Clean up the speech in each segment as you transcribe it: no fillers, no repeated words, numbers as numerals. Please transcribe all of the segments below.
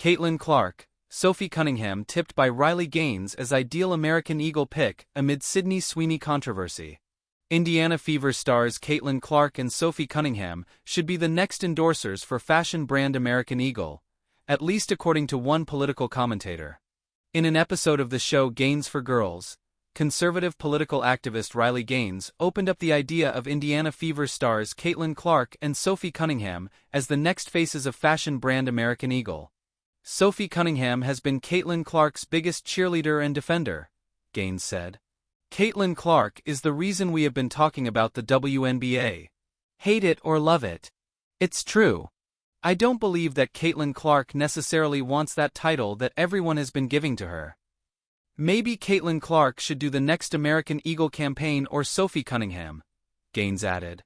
Caitlin Clark, Sophie Cunningham tipped by Riley Gaines as ideal American Eagle pick amid Sweeney controversy. Indiana Fever stars Caitlin Clark and Sophie Cunningham should be the next endorsers for fashion brand American Eagle, at least according to one political commentator. In an episode of the show Gaines for Girls, conservative political activist Riley Gaines opened up the idea of Indiana Fever stars Caitlin Clark and Sophie Cunningham as the next faces of fashion brand American Eagle. Sophie Cunningham has been Caitlin Clark's biggest cheerleader and defender, Gaines said. Caitlin Clark is the reason we have been talking about the WNBA. Hate it or love it. It's true. I don't believe that Caitlin Clark necessarily wants that title that everyone has been giving to her. Maybe Caitlin Clark should do the next American Eagle campaign or Sophie Cunningham, Gaines added.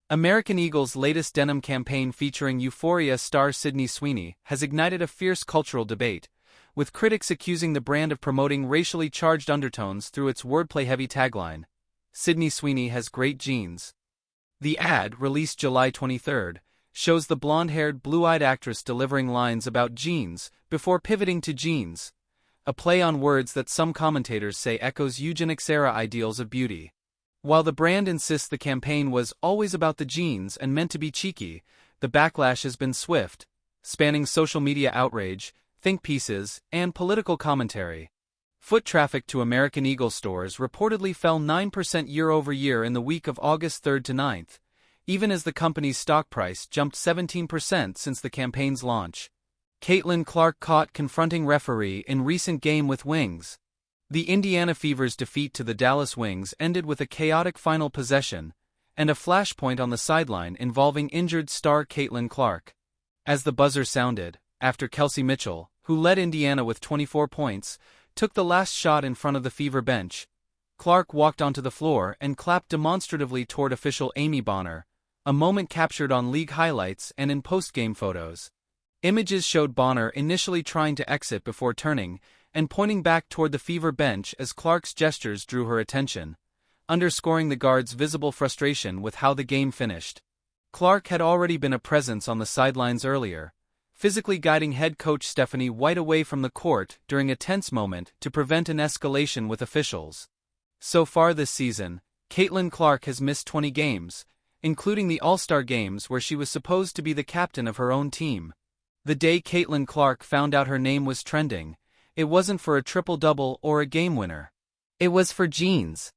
American Eagle's latest denim campaign featuring Euphoria star Sweeney has ignited a fierce cultural debate, with critics accusing the brand of promoting racially charged undertones through its wordplay-heavy tagline, Sweeney has great jeans. The ad, released July 23, shows the blonde-haired, blue-eyed actress delivering lines about jeans before pivoting to jeans, a play on words that some commentators say echoes eugenics-era ideals of beauty. While the brand insists the campaign was always about the jeans and meant to be cheeky, the backlash has been swift, spanning social media outrage, think pieces, and political commentary. Foot traffic to American Eagle stores reportedly fell 9% year-over-year in the week of August 3 to 9, even as the company's stock price jumped 17% since the campaign's launch. Caitlin Clark caught confronting referee in recent game with Wings. The Indiana Fever's defeat to the Dallas Wings ended with a chaotic final possession and a flashpoint on the sideline involving injured star Caitlin Clark. As the buzzer sounded, after Kelsey Mitchell, who led Indiana with 24 points, took the last shot in front of the Fever bench, Clark walked onto the floor and clapped demonstratively toward official Amy Bonner, a moment captured on league highlights and in post-game photos. Images showed Bonner initially trying to exit before turning and pointing back toward the Fever bench as Clark's gestures drew her attention, underscoring the guards' visible frustration with how the game finished. Clark had already been a presence on the sidelines earlier, physically guiding head coach Stephanie White away from the court during a tense moment to prevent an escalation with officials. So far this season, Caitlin Clark has missed 20 games, including the All-Star games where she was supposed to be the captain of her own team. The day Caitlin Clark found out her name was trending, it wasn't for a triple-double or a game winner. It was for jeans.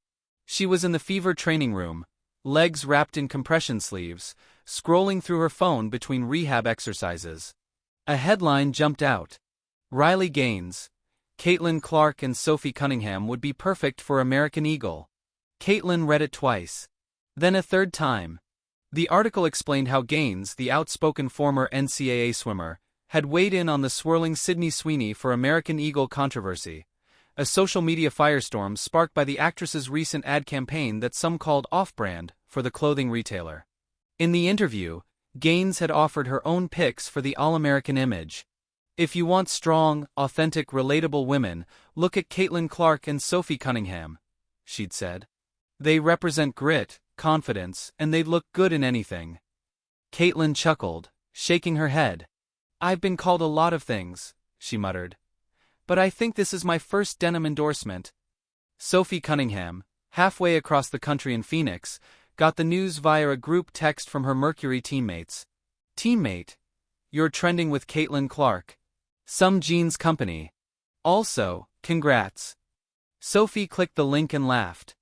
She was in the Fever training room, legs wrapped in compression sleeves, scrolling through her phone between rehab exercises. A headline jumped out. Riley Gaines, Caitlin Clark and Sophie Cunningham would be perfect for American Eagle. Caitlin read it twice. Then a third time. The article explained how Gaines, the outspoken former NCAA swimmer, had weighed in on the swirling Sweeney for American Eagle controversy, a social media firestorm sparked by the actress's recent ad campaign that some called off-brand for the clothing retailer. In the interview, Gaines had offered her own picks for the All-American image. If you want strong, authentic, relatable women, look at Caitlin Clark and Sophie Cunningham, she'd said. They represent grit, confidence, and they'd look good in anything. Caitlin chuckled, shaking her head. I've been called a lot of things, she muttered. But I think this is my first denim endorsement. Sophie Cunningham, halfway across the country in Phoenix, got the news via a group text from her Mercury teammates. Teammate, you're trending with Caitlin Clark. Some jeans company. Also, congrats. Sophie clicked the link and laughed.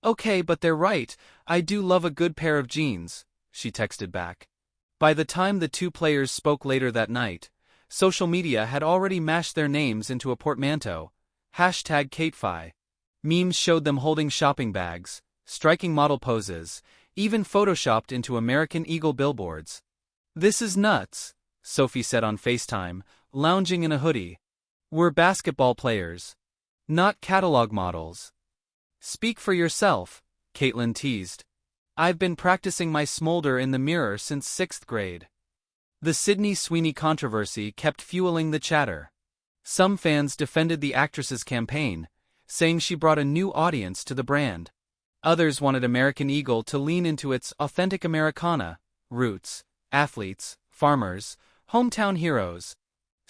Okay, but they're right, I do love a good pair of jeans, she texted back. By the time the two players spoke later that night, social media had already mashed their names into a portmanteau, #KateFi. Memes showed them holding shopping bags, striking model poses, even photoshopped into American Eagle billboards. This is nuts, Sophie said on FaceTime, lounging in a hoodie. We're basketball players. Not catalog models. Speak for yourself, Caitlin teased. I've been practicing my smolder in the mirror since 6th grade. The Sweeney controversy kept fueling the chatter. Some fans defended the actress's campaign, saying she brought a new audience to the brand. Others wanted American Eagle to lean into its authentic Americana roots, athletes, farmers, hometown heroes.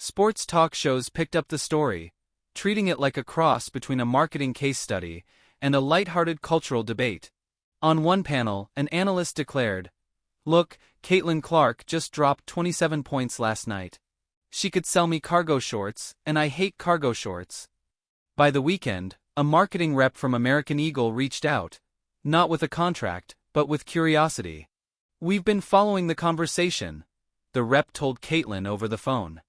Sports talk shows picked up the story, treating it like a cross between a marketing case study and a lighthearted cultural debate. On one panel, an analyst declared, "Look, Caitlin Clark just dropped 27 points last night. She could sell me cargo shorts, and I hate cargo shorts." By the weekend, a marketing rep from American Eagle reached out, not with a contract, but with curiosity. "We've been following the conversation," the rep told Caitlin over the phone.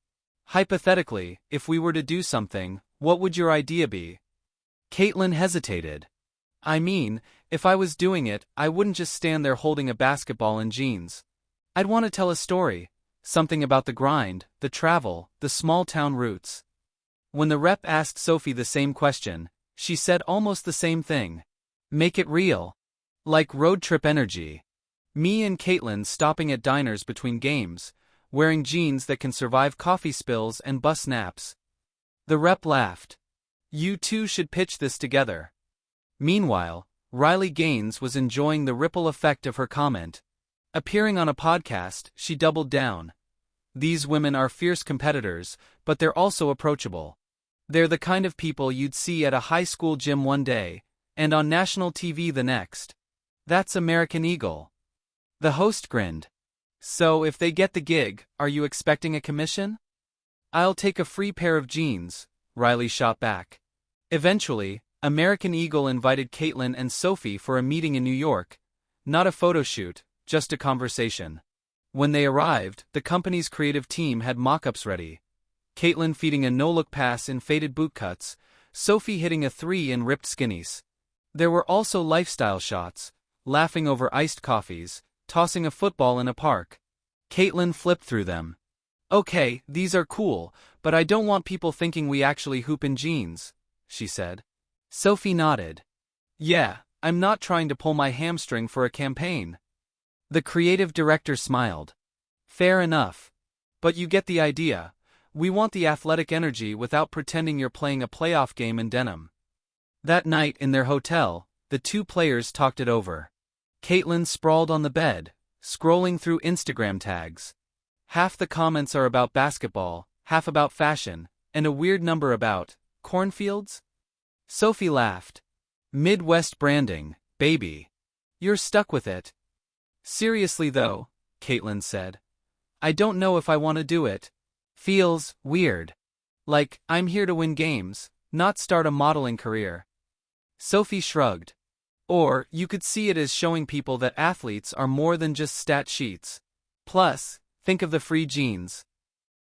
"Hypothetically, if we were to do something, what would your idea be?" Caitlin hesitated. "I mean, if I was doing it, I wouldn't just stand there holding a basketball and jeans. I'd want to tell a story, something about the grind, the travel, the small-town roots." When the rep asked Sophie the same question, she said almost the same thing. "Make it real. Like road trip energy. Me and Caitlin stopping at diners between games, wearing jeans that can survive coffee spills and bus naps." The rep laughed. "You two should pitch this together." Meanwhile, Riley Gaines was enjoying the ripple effect of her comment. Appearing on a podcast, she doubled down. "These women are fierce competitors, but they're also approachable. They're the kind of people you'd see at a high school gym one day, and on national TV the next. That's American Eagle." The host grinned. "So if they get the gig, are you expecting a commission?" "I'll take a free pair of jeans," Riley shot back. Eventually, American Eagle invited Caitlin and Sophie for a meeting in New York. Not a photo shoot, just a conversation. When they arrived, the company's creative team had mock-ups ready. Caitlin feeding a no-look pass in faded boot cuts, Sophie hitting a three in ripped skinnies. There were also lifestyle shots, laughing over iced coffees, tossing a football in a park. Caitlin flipped through them. "Okay, these are cool, but I don't want people thinking we actually hoop in jeans," she said. Sophie nodded. "Yeah, I'm not trying to pull my hamstring for a campaign." The creative director smiled. "Fair enough. But you get the idea. We want the athletic energy without pretending you're playing a playoff game in denim." That night in their hotel, the two players talked it over. Caitlin sprawled on the bed, scrolling through Instagram tags. Half the comments are about basketball, half about fashion, and a weird number about cornfields. Sophie laughed. "Midwest branding, baby. You're stuck with it." "Seriously though," Caitlin said. "I don't know if I want to do it. Feels weird. Like, I'm here to win games, not start a modeling career." Sophie shrugged. "Or, you could see it as showing people that athletes are more than just stat sheets. Plus, think of the free jeans.